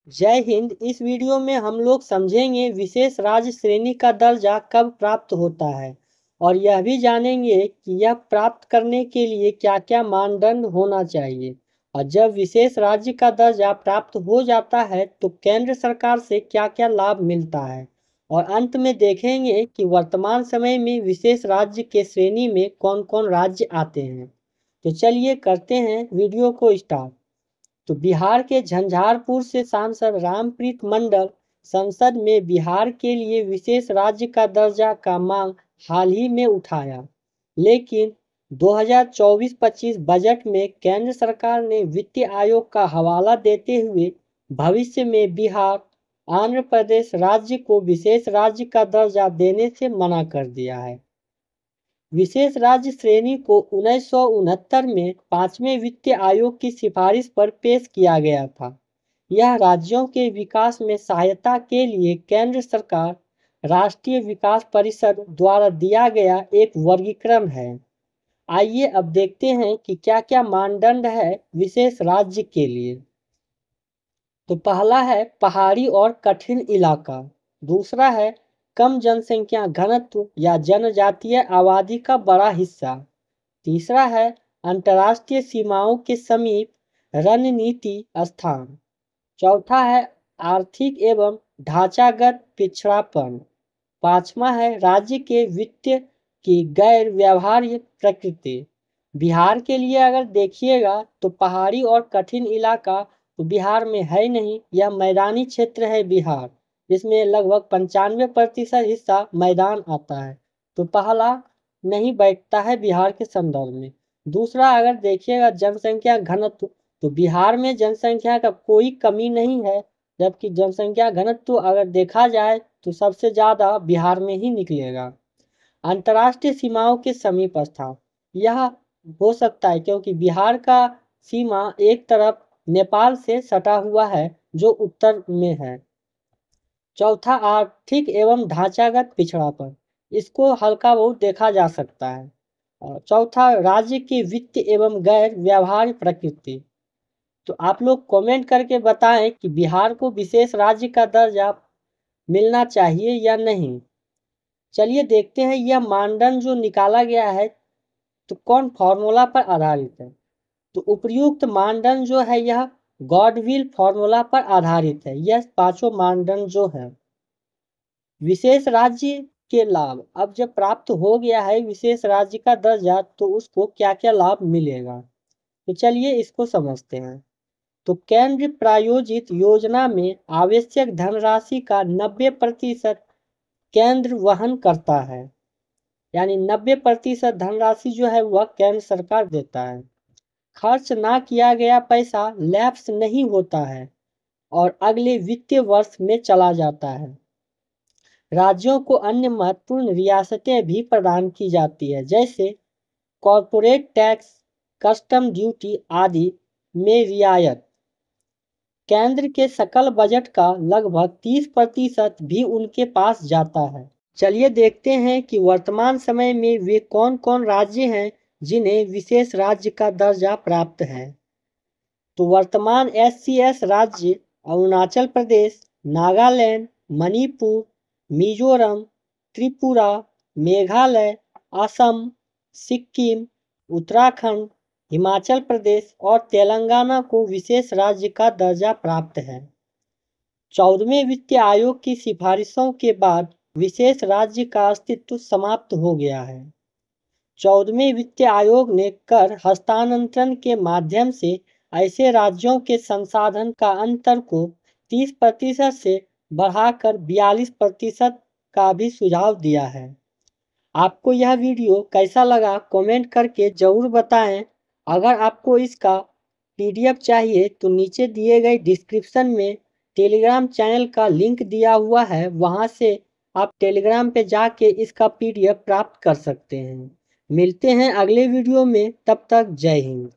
जय हिंद। इस वीडियो में हम लोग समझेंगे विशेष राज्य श्रेणी का दर्जा कब प्राप्त होता है और यह भी जानेंगे कि यह प्राप्त करने के लिए क्या क्या मानदंड होना चाहिए। और जब विशेष राज्य का दर्जा प्राप्त हो जाता है तो केंद्र सरकार से क्या क्या लाभ मिलता है। और अंत में देखेंगे कि वर्तमान समय में विशेष राज्य के श्रेणी में कौन कौन राज्य आते हैं। तो चलिए करते हैं वीडियो को स्टार्ट। तो बिहार के झंझारपुर से सांसद रामप्रीत मंडल संसद में बिहार के लिए विशेष राज्य का दर्जा का मांग हाल ही में उठाया, लेकिन 2024-25 बजट में केंद्र सरकार ने वित्त आयोग का हवाला देते हुए भविष्य में बिहार, आंध्र प्रदेश राज्य को विशेष राज्य का दर्जा देने से मना कर दिया है। विशेष राज्य श्रेणी को 1969 में 5वें वित्त आयोग की सिफारिश पर पेश किया गया था। यह राज्यों के विकास में सहायता के लिए केंद्र सरकार राष्ट्रीय विकास परिषद द्वारा दिया गया एक वर्गीकरण है। आइए अब देखते हैं कि क्या क्या मानदंड है विशेष राज्य के लिए। तो पहला है पहाड़ी और कठिन इलाका, दूसरा है कम जनसंख्या घनत्व या जनजातीय आबादी का बड़ा हिस्सा, तीसरा है अंतर्राष्ट्रीय सीमाओं के समीप रणनीति स्थान, चौथा है आर्थिक एवं ढांचागत पिछड़ापन, पांचवा है राज्य के वित्त की गैर व्यवहार्य प्रकृति। बिहार के लिए अगर देखिएगा तो पहाड़ी और कठिन इलाका तो बिहार में है नहीं, यह मैदानी क्षेत्र है बिहार, जिसमें लगभग 95% हिस्सा मैदान आता है, तो पहला नहीं बैठता है बिहार के संदर्भ में। दूसरा अगर देखिएगा जनसंख्या घनत्व, तो बिहार में जनसंख्या का कोई कमी नहीं है, जबकि जनसंख्या घनत्व अगर देखा जाए तो सबसे ज़्यादा बिहार में ही निकलेगा। अंतर्राष्ट्रीय सीमाओं के समीप स्थान, यह हो सकता है क्योंकि बिहार का सीमा एक तरफ नेपाल से सटा हुआ है जो उत्तर में है। चौथा आर्थिक एवं ढांचागत पिछड़ापन, इसको हल्का बहुत देखा जा सकता है। और चौथा राज्य की वित्त एवं गैर व्यवहार्य प्रकृति। तो आप लोग कमेंट करके बताएं कि बिहार को विशेष राज्य का दर्जा मिलना चाहिए या नहीं। चलिए देखते हैं यह मानदंड जो निकाला गया है तो कौन फॉर्मूला पर आधारित है। तो उपयुक्त मानदंड जो है यह गॉडविल फॉर्मूला पर आधारित है। यह पांचों मानदंड जो है विशेष राज्य के लाभ, अब जब प्राप्त हो गया है विशेष राज्य का दर्जा तो उसको क्या क्या लाभ मिलेगा, तो चलिए इसको समझते हैं। तो केंद्र प्रायोजित योजना में आवश्यक धनराशि का 90% केंद्र वहन करता है, यानी 90% धनराशि जो है वह केंद्र सरकार देता है। खर्च ना किया गया पैसा लैप्स नहीं होता है और अगले वित्तीय वर्ष में चला जाता है। राज्यों को अन्य महत्वपूर्ण रियासतें भी प्रदान की जाती है, जैसे कॉरपोरेट टैक्स, कस्टम ड्यूटी आदि में रियायत। केंद्र के सकल बजट का लगभग 30% भी उनके पास जाता है। चलिए देखते हैं कि वर्तमान समय में वे कौन कौन राज्य हैं जिन्हें विशेष राज्य का दर्जा प्राप्त है। तो वर्तमान SCS राज्य अरुणाचल प्रदेश, नागालैंड, मणिपुर, मिजोरम, त्रिपुरा, मेघालय, असम, सिक्किम, उत्तराखंड, हिमाचल प्रदेश और तेलंगाना को विशेष राज्य का दर्जा प्राप्त है। 14वें वित्त आयोग की सिफारिशों के बाद विशेष राज्य का अस्तित्व समाप्त हो गया है। 14वें वित्त आयोग ने कर हस्तांतरण के माध्यम से ऐसे राज्यों के संसाधन का अंतर को 30% से बढ़ाकर 42% का भी सुझाव दिया है। आपको यह वीडियो कैसा लगा कमेंट करके जरूर बताएं। अगर आपको इसका PDF चाहिए तो नीचे दिए गए डिस्क्रिप्शन में टेलीग्राम चैनल का लिंक दिया हुआ है, वहां से आप टेलीग्राम पे जाके इसका PDF प्राप्त कर सकते हैं। मिलते हैं अगले वीडियो में, तब तक जय हिंद।